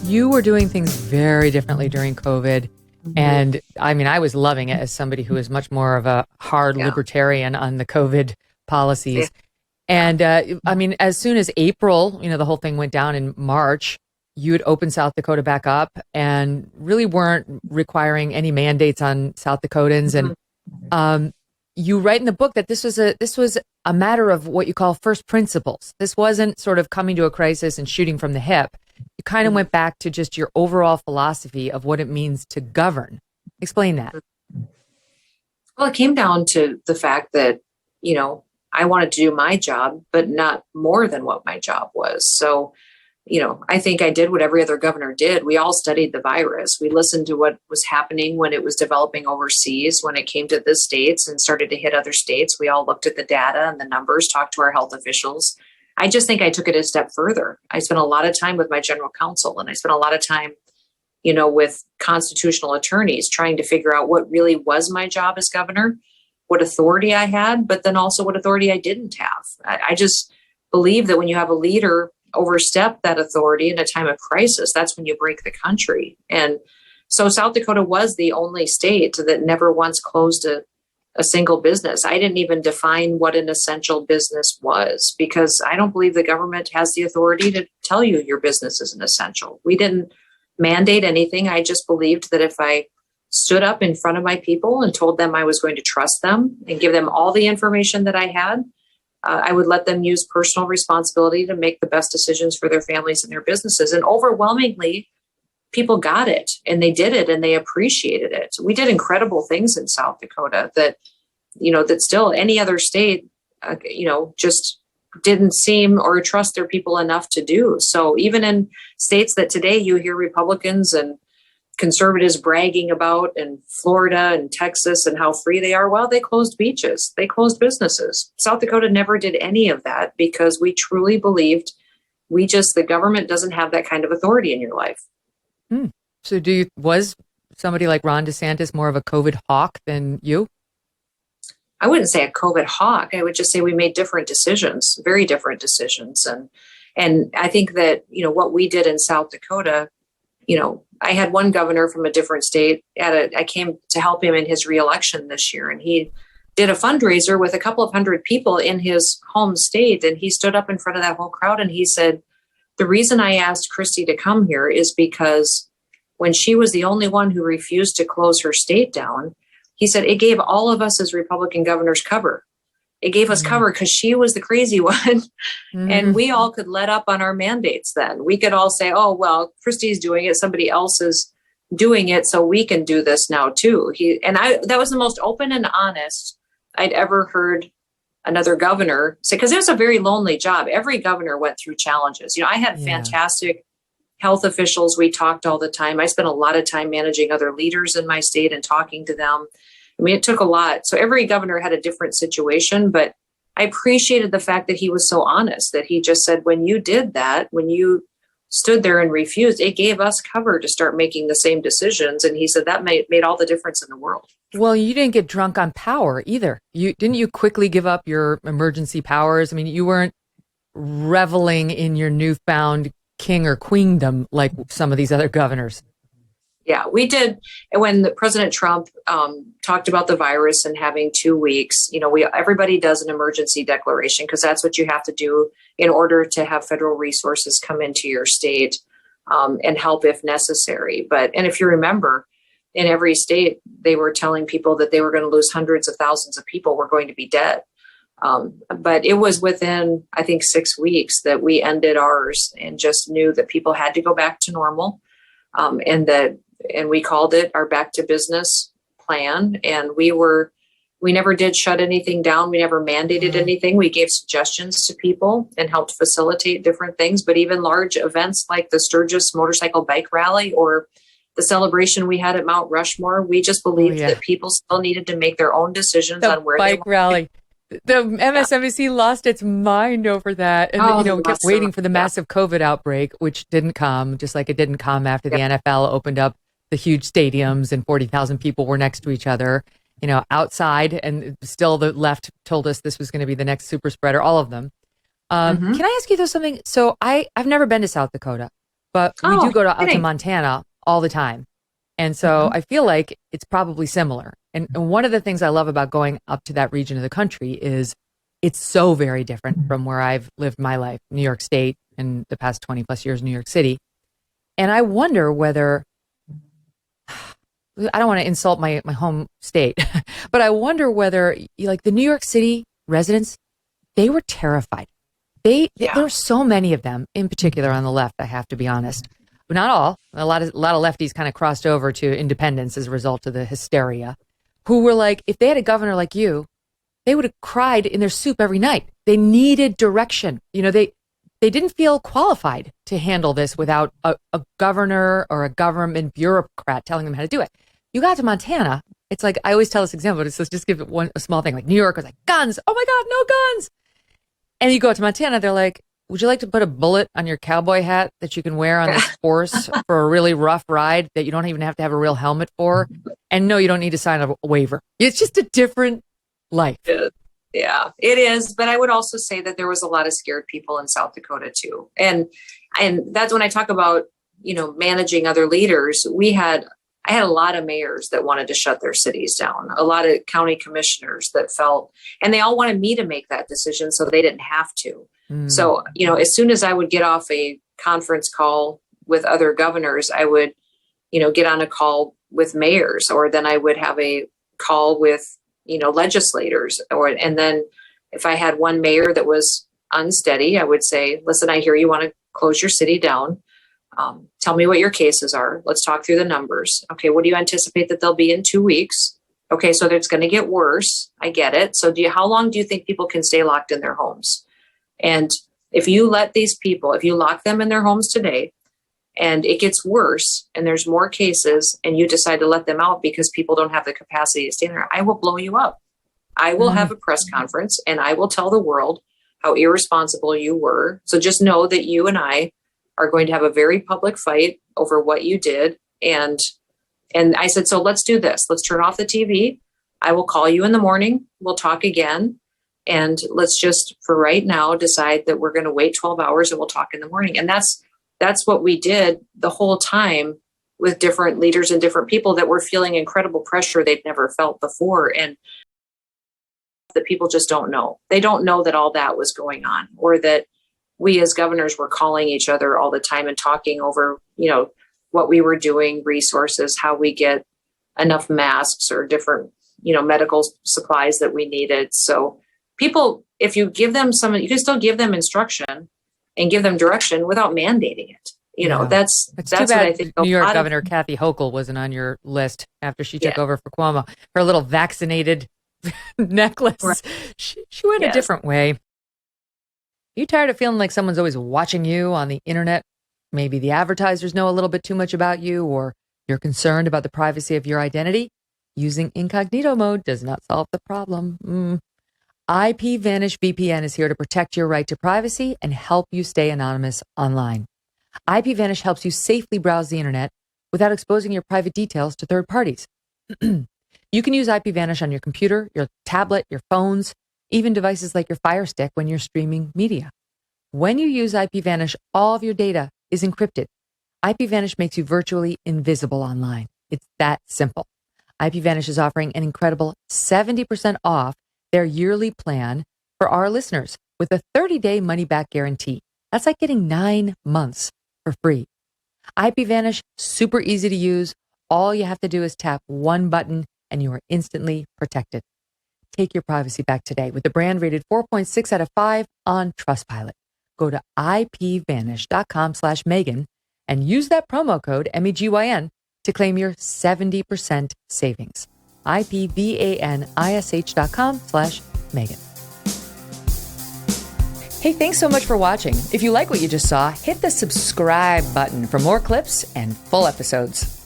you were doing things very differently during COVID. And I mean, I was loving it as somebody who is much more of a hard libertarian on the COVID policies. And I mean, as soon as April, the whole thing went down in March, you had opened South Dakota back up and really weren't requiring any mandates on South Dakotans. And you write in the book that this was a matter of what you call first principles. This wasn't sort of coming to a crisis and shooting from the hip. You kind of went back to just your overall philosophy of what it means to govern. Explain that. Well, it came down to the fact that, I wanted to do my job, but not more than what my job was. So, I think I did what every other governor did. We all studied the virus. We listened to what was happening when it was developing overseas, when it came to the states and started to hit other states. We all looked at the data and the numbers, talked to our health officials. I just think I took it a step further. I spent a lot of time with my general counsel, and I spent a lot of time, with constitutional attorneys trying to figure out what really was my job as governor, what authority I had, but then also what authority I didn't have. I just believe that when you have a leader overstep that authority in a time of crisis, that's when you break the country. And so South Dakota was the only state that never once closed a single business. I didn't even define what an essential business was, because I don't believe the government has the authority to tell you your business isn't essential. We didn't mandate anything. I just believed that if I stood up in front of my people and told them I was going to trust them and give them all the information that I had, I would let them use personal responsibility to make the best decisions for their families and their businesses. And overwhelmingly, people got it, and they did it, and they appreciated it. We did incredible things in South Dakota that still any other state, just didn't seem or trust their people enough to do. So even in states that today you hear Republicans and conservatives bragging about, in Florida and Texas and how free they are, well, they closed beaches, they closed businesses. South Dakota never did any of that because we truly believed the government doesn't have that kind of authority in your life. So was somebody like Ron DeSantis more of a COVID hawk than you? I wouldn't say a COVID hawk. I would just say we made different decisions, very different decisions. And I think that, what we did in South Dakota, I had one governor from a different state. I came to help him in his reelection this year, and he did a fundraiser with a couple of hundred people in his home state. And he stood up in front of that whole crowd and he said, the reason I asked Kristi to come here is because when she was the only one who refused to close her state down, he said it gave all of us as Republican governors cover. It gave us cover because she was the crazy one. And we all could let up on our mandates then. We could all say, oh, well, Kristi's doing it. Somebody else is doing it. So we can do this now too. That was the most open and honest I'd ever heard another governor say, because it was a very lonely job. Every governor went through challenges. I had fantastic health officials. We talked all the time. I spent a lot of time managing other leaders in my state and talking to them. I mean, it took a lot. So every governor had a different situation, but I appreciated the fact that he was so honest, that he just said, when you did that, when you stood there and refused, it gave us cover to start making the same decisions. And he said that made all the difference in the world. Well, you didn't get drunk on power either. Didn't you quickly give up your emergency powers? I mean, you weren't reveling in your newfound king or queendom like some of these other governors. Yeah, we did. When President Trump talked about the virus and having 2 weeks, everybody does an emergency declaration because that's what you have to do in order to have federal resources come into your state and help if necessary. And if you remember, in every state, they were telling people that they were going to lose hundreds of thousands of people were going to be dead. But it was within, I think, 6 weeks that we ended ours and just knew that people had to go back to normal. And we called it our back to business plan. And we never did shut anything down. We never mandated anything. We gave suggestions to people and helped facilitate different things. But even large events like the Sturgis motorcycle bike rally or the celebration we had at Mount Rushmore, we just believed that people still needed to make their own decisions on where bike rally. The MSNBC lost its mind over that. And, kept waiting for the massive COVID outbreak, which didn't come, just like it didn't come after the NFL opened up the huge stadiums and 40,000 people were next to each other, outside. And still the left told us this was going to be the next super spreader, all of them. Can I ask you though something? So I've never been to South Dakota. but we do go out to kidding. Montana all the time. And so I feel like it's probably similar. And one of the things I love about going up to that region of the country is it's so very different from where I've lived my life, New York State, and the past 20 plus years, New York City. And I wonder whether, I don't want to insult my home state, but I wonder whether, like, the New York City residents, they were terrified. There were so many of them, in particular on the left, I have to be honest. But not all. A lot of lefties kind of crossed over to independence as a result of the hysteria, who were like, if they had a governor like you, they would have cried in their soup every night. They needed direction. They didn't feel qualified to handle this without a governor or a government bureaucrat telling them how to do it. You got to Montana, it's like, I always tell this example, but just give it a small thing. Like New York was like, guns. Oh my God, no guns. And you go to Montana, they're like, would you like to put a bullet on your cowboy hat that you can wear on this horse for a really rough ride that you don't even have to have a real helmet for? And no, you don't need to sign a waiver. It's just a different life. Yeah, it is. But I would also say that there was a lot of scared people in South Dakota too. And that's when I talk about, managing other leaders. I had a lot of mayors that wanted to shut their cities down, a lot of county commissioners that felt, and they all wanted me to make that decision so they didn't have to. So, as soon as I would get off a conference call with other governors, I would, get on a call with mayors, or then I would have a call with, legislators, and then if I had one mayor that was unsteady, I would say, listen, I hear you want to close your city down. Tell me what your cases are. Let's talk through the numbers. Okay, what do you anticipate that they'll be in 2 weeks? Okay, so it's going to get worse. I get it. So how long do you think people can stay locked in their homes? And if you let these people, if you lock them in their homes today and it gets worse and there's more cases and you decide to let them out because people don't have the capacity to stay there, I will blow you up. I will have a press conference and I will tell the world how irresponsible you were. So just know that you and I are going to have a very public fight over what you did. And I said, so let's do this. Let's turn off the TV. I will call you in the morning. We'll talk again. And let's just, for right now, decide that we're going to wait 12 hours and we'll talk in the morning. And that's what we did the whole time with different leaders and different people that were feeling incredible pressure they'd never felt before. And that people just don't know. They don't know that all that was going on, or that we as governors were calling each other all the time and talking over, what we were doing, resources, how we get enough masks or different, medical supplies that we needed. So people, if you give them you can still give them instruction and give them direction without mandating it. That's what I think. New York Governor Kathy Hochul wasn't on your list after she took over for Cuomo. Her little vaccinated necklace. Right. She went a different way. Are you tired of feeling like someone's always watching you on the internet? Maybe the advertisers know a little bit too much about you, or you're concerned about the privacy of your identity? Using incognito mode does not solve the problem. IPVanish VPN is here to protect your right to privacy and help you stay anonymous online. IPVanish helps you safely browse the internet without exposing your private details to third parties. You can use IPVanish on your computer, your tablet, your phones, even devices like your Fire Stick when you're streaming media. When you use IPVanish, all of your data is encrypted. IPVanish makes you virtually invisible online. It's that simple. IPVanish is offering an incredible 70% off their yearly plan for our listeners with a 30-day money-back guarantee. That's like getting 9 months for free. IPVanish, super easy to use. All you have to do is tap one button and you are instantly protected. Take your privacy back today with the brand rated 4.6 out of 5 on Trustpilot. Go to ipvanish.com/Megyn and use that promo code MEGYN to claim your 70% savings. ipvanish.com/Megyn. Hey, thanks so much for watching. If you like what you just saw, hit the subscribe button for more clips and full episodes.